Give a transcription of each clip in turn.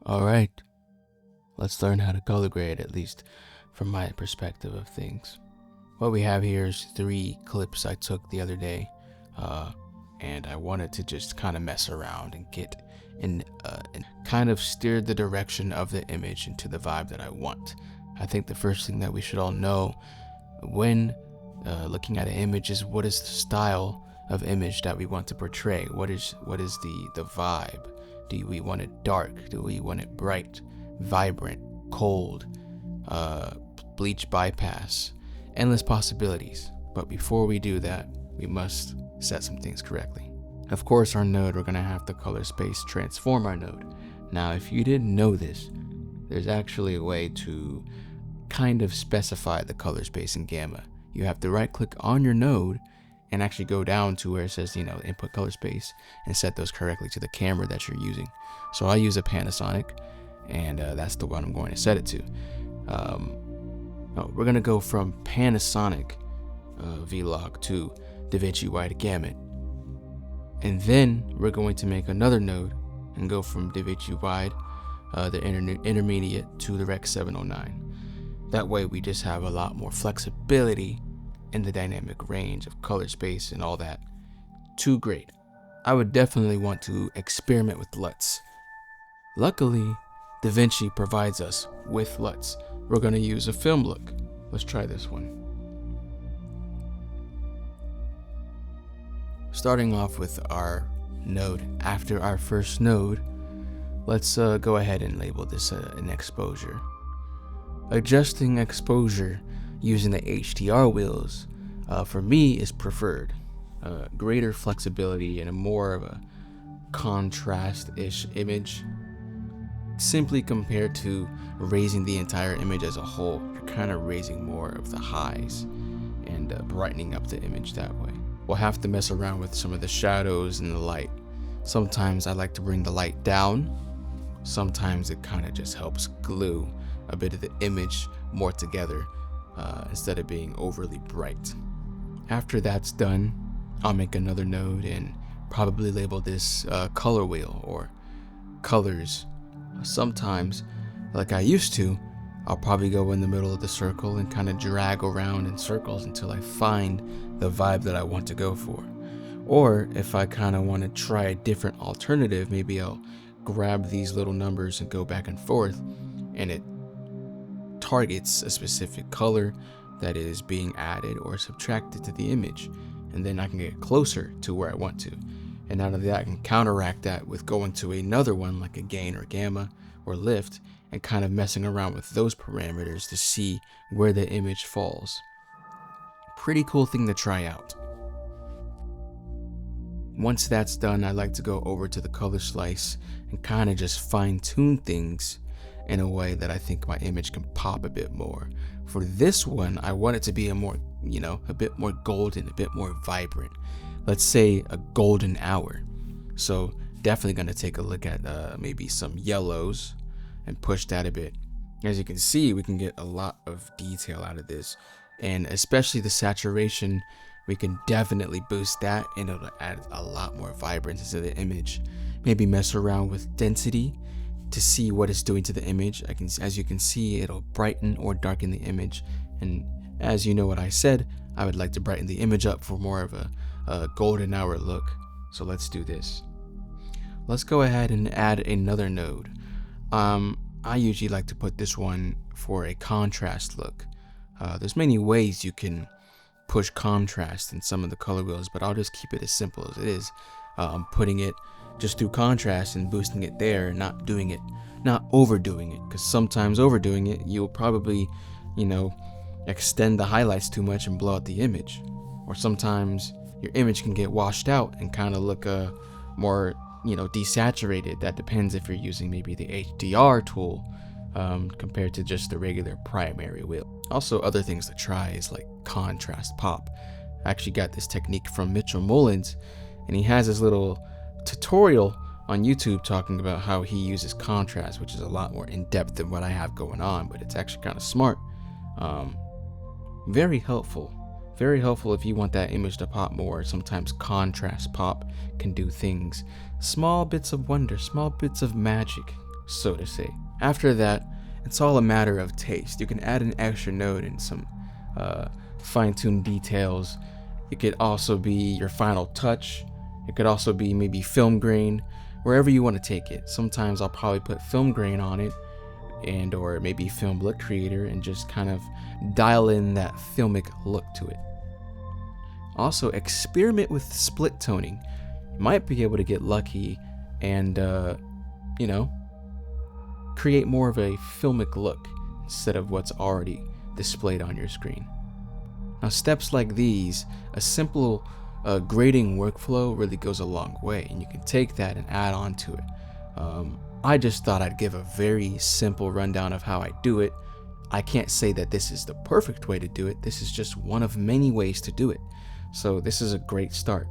Alright, let's learn how to color grade, at least from my perspective of things. What we have here is 3 clips I took the other day, and I wanted to just kind of mess around and get in and kind of steer the direction of the image into the vibe that I want. I think the first thing that we should all know when looking at an image is what is the style of image that we want to portray. What is the vibe? Do we want it dark? Do we want it bright, vibrant, cold, bleach bypass? Endless possibilities. But before we do that, we must set some things correctly. Of course, our node, we're going to have to color space transform our node. Now, if you didn't know this, there's actually a way to kind of specify the color space in Gamma. You have to right click on your node and actually go down to where it says, input color space, and set those correctly to the camera that you're using. So I use a Panasonic, and that's the one I'm going to set it to. We're going to go from Panasonic V-Log to DaVinci Wide Gamut. And then we're going to make another node and go from DaVinci Wide, the intermediate, to the Rec 709. That way we just have a lot more flexibility in the dynamic range of color space and all that to grade. I would definitely want to experiment with LUTs. Luckily, DaVinci provides us with LUTs. We're going to use a film look. Let's try this one. Starting off with our node. After our first node, let's go ahead and label this an exposure. Adjusting exposure using the HDR wheels for me is preferred. Greater flexibility and a more of a contrast-ish image. Simply compared to raising the entire image as a whole, you're kind of raising more of the highs and brightening up the image that way. We'll have to mess around with some of the shadows and the light. Sometimes I like to bring the light down. Sometimes it kind of just helps glue a bit of the image more together instead of being overly bright. After that's done, I'll make another node and probably label this color wheel or colors. Sometimes, like I used to, I'll probably go in the middle of the circle and kind of drag around in circles until I find the vibe that I want to go for. Or if I kind of want to try a different alternative, maybe I'll grab these little numbers and go back and forth, and it targets a specific color that is being added or subtracted to the image, and then I can get closer to where I want to. And out of that, I can counteract that with going to another one like a gain or gamma or lift and kind of messing around with those parameters to see where the image falls. Pretty cool thing to try out. Once that's done, I like to go over to the color slice and kind of just fine tune things in a way that I think my image can pop a bit more. For this one, I want it to be a bit more golden, a bit more vibrant. Let's say a golden hour. So definitely going to take a look at maybe some yellows and push that a bit. As you can see, we can get a lot of detail out of this, and especially the saturation, we can definitely boost that, and it'll add a lot more vibrance to the image. Maybe mess around with density to see what it's doing to the image. As you can see, it'll brighten or darken the image, and as you know what I said, I would like to brighten the image up for more of a golden hour look. So let's do this. Let's go ahead and add another node. I usually like to put this one for a contrast look. There's many ways you can push contrast in some of the color wheels, but I'll just keep it as simple as it is. I'm putting it just through contrast and boosting it there, not overdoing it, because sometimes overdoing it, you'll probably, extend the highlights too much and blow out the image. Or sometimes your image can get washed out and kind of look more desaturated. That depends if you're using maybe the HDR tool compared to just the regular primary wheel. Also, other things to try is like contrast pop. I actually got this technique from Mitchell Mullins, and he has this little tutorial on YouTube talking about how he uses contrast, which is a lot more in depth than what I have going on, but it's actually kind of smart. Very helpful if you want that image to pop more. Sometimes contrast pop can do things, small bits of wonder, small bits of magic so to say. After that, it's all a matter of taste. You can add an extra note and some fine-tuned details. It could also be your final touch. It could also be maybe film grain, wherever you want to take it. Sometimes I'll probably put film grain on it, and or maybe film look creator, and just kind of dial in that filmic look to it. Also, experiment with split toning. You might be able to get lucky and create more of a filmic look instead of what's already displayed on your screen. Now, steps like these, a simple grading workflow really goes a long way, and you can take that and add on to it. I just thought I'd give a very simple rundown of how I do it. I can't say that this is the perfect way to do it. This is just one of many ways to do it. So this is a great start.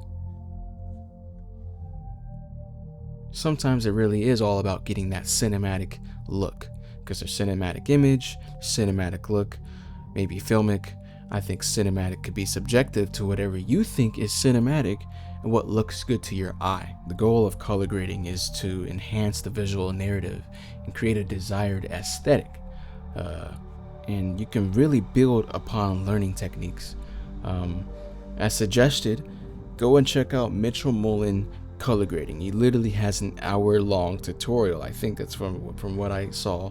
Sometimes it really is all about getting that cinematic look, because there's cinematic image, cinematic look, maybe filmic. I think cinematic could be subjective to whatever you think is cinematic and what looks good to your eye. The goal of color grading is to enhance the visual narrative and create a desired aesthetic. And you can really build upon learning techniques. As suggested, go and check out Mitchell Mullen color grading. He literally has an hour-long tutorial. I think that's from what I saw,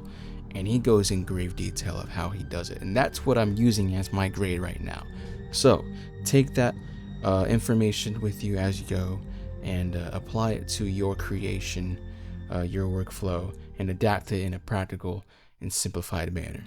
and he goes in grave detail of how he does it, and that's what I'm using as my grade right now. So take that information with you as you go, and apply it to your creation, your workflow, and adapt it in a practical and simplified manner.